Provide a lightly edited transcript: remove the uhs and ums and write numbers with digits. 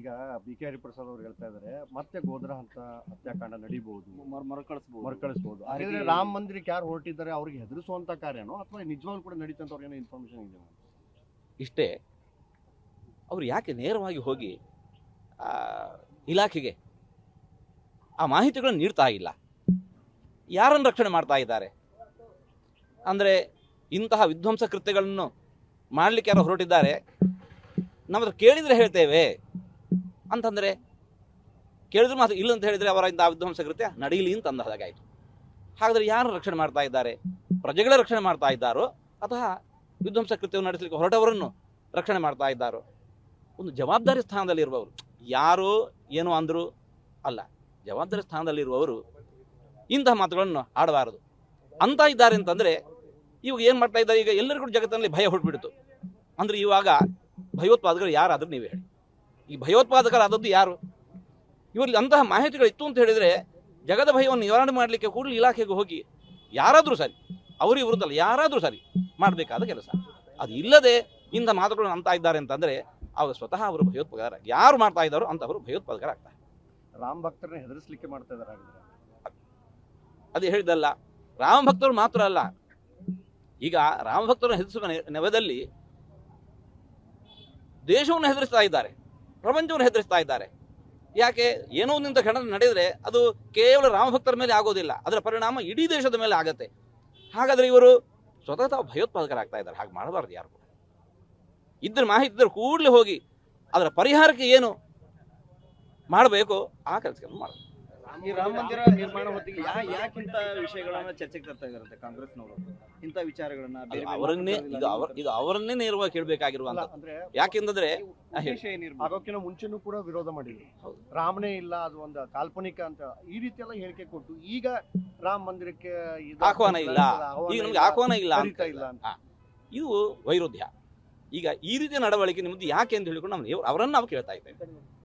ಈಗ B K Hariprasad ಅವರು ಹೇಳ್ತಾ ಇದಾರೆ ಮತ್ತೆ ಗೋದ್ರ ಅಂತ ಹತ್ಯಾಕಾಂಡ ನಡೀಬಹುದು, ಮರುಕಳಿಸಬಹುದು. ಹಾಗಾದ್ರೆ ರಾಮ ಮಂದಿರಕ್ಕೆ ಯಾರು ಹೊರಟಿದ್ದಾರೆ ಅವ್ರಿಗೆ ಹೆದರಿಸುವಂತ ಕಾರ್ಯನೋ ಅಥವಾ ನಿಜವಾಗ್ಲೂ ಕೂಡ ನಡೀತಂತ ಅವ್ರಿಗೆ ಏನೋ ಇನ್ಫಾರ್ಮೇಶನ್ ಇದೆ? ಇಷ್ಟೇ. ಅವ್ರು ಯಾಕೆ ನೇರವಾಗಿ ಹೋಗಿ ಇಲಾಖೆಗೆ ಆ ಮಾಹಿತಿಗಳನ್ನು ನೀಡ್ತಾ ಇಲ್ಲ? ಯಾರನ್ನು ರಕ್ಷಣೆ ಮಾಡ್ತಾ ಇದ್ದಾರೆ? ಅಂದರೆ ಇಂತಹ ವಿಧ್ವಂಸ ಕೃತ್ಯಗಳನ್ನು ಮಾಡಲಿಕ್ಕೆ ಯಾರೋ ಹೊರಟಿದ್ದಾರೆ, ನಮ್ಮ ಹತ್ರ ಕೇಳಿದರೆ ಹೇಳ್ತೇವೆ ಅಂತಂದರೆ, ಕೇಳಿದ್ರೆ ಮಾತ್ರ ಇಲ್ಲ ಅಂತ ಹೇಳಿದರೆ ಅವರ ಇಂತಹ ವಿಧ್ವಂಸ ಕೃತ್ಯ ನಡೀಲಿ ಅಂತ ಅಂದ ಹಾಗಾಯಿತು. ಹಾಗಾದರೆ ಯಾರು ರಕ್ಷಣೆ ಮಾಡ್ತಾ ಇದ್ದಾರೆ? ಪ್ರಜೆಗಳ ರಕ್ಷಣೆ ಮಾಡ್ತಾ ಇದ್ದಾರೋ ಅಥವಾ ವಿಧ್ವಂಸ ಕೃತ್ಯವನ್ನು ನಡೆಸಲಿಕ್ಕೆ ಹೊರಟವರನ್ನು ರಕ್ಷಣೆ ಮಾಡ್ತಾ ಇದ್ದಾರೋ? ಒಂದು ಜವಾಬ್ದಾರಿ ಸ್ಥಾನದಲ್ಲಿರುವವರು, ಯಾರೋ ಏನೋ ಅಂದರು ಅಲ್ಲ, ಜವಾಬ್ದಾರಿ ಸ್ಥಾನದಲ್ಲಿರುವವರು ಇಂತಹ ಮಾತುಗಳನ್ನು ಆಡಬಾರದು ಅಂತ ಇದ್ದಾರೆ. ಅಂತಂದರೆ ಇವಾಗ ಏನು ಮಾಡ್ತಾ ಇದ್ದಾರೆ? ಈಗ ಎಲ್ಲರಿಗೂ ಜಗತ್ತಿನಲ್ಲಿ ಭಯ ಹೊರಟ್ಬಿಡ್ತು. ಅಂದರೆ ಇವಾಗ ಭಯೋತ್ಪಾದಕರು ಯಾರಾದರೂ ನೀವೇ ಹೇಳಿ, ಈ ಭಯೋತ್ಪಾದಕರಾದದ್ದು ಯಾರು? ಇವರಲ್ಲಿ ಅಂತಹ ಮಾಹಿತಿಗಳು ಇತ್ತು ಅಂತ ಹೇಳಿದರೆ ಜಗದ ಭಯವನ್ನು ನಿವಾರಣೆ ಮಾಡಲಿಕ್ಕೆ ಕೂಡಲೇ ಇಲಾಖೆಗೆ ಹೋಗಿ ಯಾರಾದರೂ ಸರಿ, ಅವರಿಗೆ ವಿರುದ್ಧ ಯಾರಾದರೂ ಸರಿ ಮಾಡಬೇಕಾದ ಕೆಲಸ. ಅದು ಇಲ್ಲದೆ ಇಂಥ ಮಾತುಗಳನ್ನು ಅಂತ ಇದ್ದಾರೆ ಅಂತಂದರೆ ಅವರು ಸ್ವತಃ ಅವರು ಭಯೋತ್ಪಾದಕರ, ಯಾರು ಮಾಡ್ತಾ ಇದ್ದಾರೋ ಅಂತವರು ಭಯೋತ್ಪಾದಕರಾಗ್ತಾರೆ. ರಾಮ ಭಕ್ತರನ್ನ ಹೆದರಿಸಲಿಕ್ಕೆ ಮಾಡ್ತಾ ಇದ್ದಾರೆ. ಅದೇ ಹೇಳಿದಲ್ಲ, ರಾಮ ಭಕ್ತರು ಮಾತ್ರ ಅಲ್ಲ, ಈಗ ರಾಮ ಭಕ್ತರನ್ನು ಹೆದರಿಸುವ ನೆವದಲ್ಲಿ ದೇಶವನ್ನು ಹೆದರಿಸ್ತಾ ಇದ್ದಾರೆ, ಪ್ರಪಂಚವನ್ನು ಹೆದರಿಸ್ತಾ ಇದ್ದಾರೆ. ಯಾಕೆ? ಏನೋ ಒಂದಿಂತ ಘಟನೆ ನಡೆದರೆ ಅದು ಕೇವಲ ರಾಮಭಕ್ತರ ಮೇಲೆ ಆಗೋದಿಲ್ಲ, ಅದರ ಪರಿಣಾಮ ಇಡೀ ದೇಶದ ಮೇಲೆ ಆಗತ್ತೆ. ಹಾಗಾದರೆ ಇವರು ಸ್ವತಃ ತಾವು ಭಯೋತ್ಪಾದಕರಾಗ್ತಾ ಇದ್ದಾರೆ. ಹಾಗೆ ಮಾಡಬಾರ್ದು ಯಾರು ಕೂಡ. ಇದ್ರ ಮಾಹಿತಿ ಇದ್ದರೆ ಕೂಡಲೇ ಹೋಗಿ ಅದರ ಪರಿಹಾರಕ್ಕೆ ಏನು ಮಾಡಬೇಕು ಆ ಕೆಲಸಗಳನ್ನು ಮಾಡಬೇಕು. ಈ ರಾಮ ಮಂದಿರ ನಿರ್ಮಾಣ ಹೊತ್ತಿಗೆ ಯಾಕಿಂತ ವಿಷಯಗಳನ್ನ ಚರ್ಚೆಗೆ ತರ್ತಾ ಇದಾರಂತೆ ಕಾಂಗ್ರೆಸ್ನವರು? ಇಂಥ ವಿಚಾರಗಳನ್ನ ಇದು ಅವರನ್ನೇ ನೇರವಾಗಿ ಕೇಳಬೇಕಾಗಿರುವಂತ. ಯಾಕೆಂದ್ರೆ ಆಗೋಕ್ಕಿಂತ ಮುಂಚೆನೂ ಕೂಡ ವಿರೋಧ ಮಾಡಿದ್ರು, ರಾಮನೇ ಇಲ್ಲ, ಅದು ಒಂದು ಕಾಲ್ಪನಿಕ ಅಂತ ಈ ರೀತಿ ಎಲ್ಲ ಹೇಳಿಕೆ ಕೊಟ್ಟು ಈಗ ರಾಮ ಮಂದಿರಕ್ಕೆ ಆಹ್ವಾನ ಇಲ್ಲ, ಈಗ ನಮ್ಗೆ ಆಹ್ವಾನ ಇಲ್ಲ ಅಂತ ಇದು ವೈರುಧ್ಯ. ಈಗ ಈ ರೀತಿಯ ನಡವಳಿಕೆ ನಿಮ್ದು ಯಾಕೆ ಅಂತ ಹೇಳಿಕೊಂಡು ಅವರನ್ನು ನಾವು ಕೇಳ್ತಾ ಇದ್ದೇವೆ.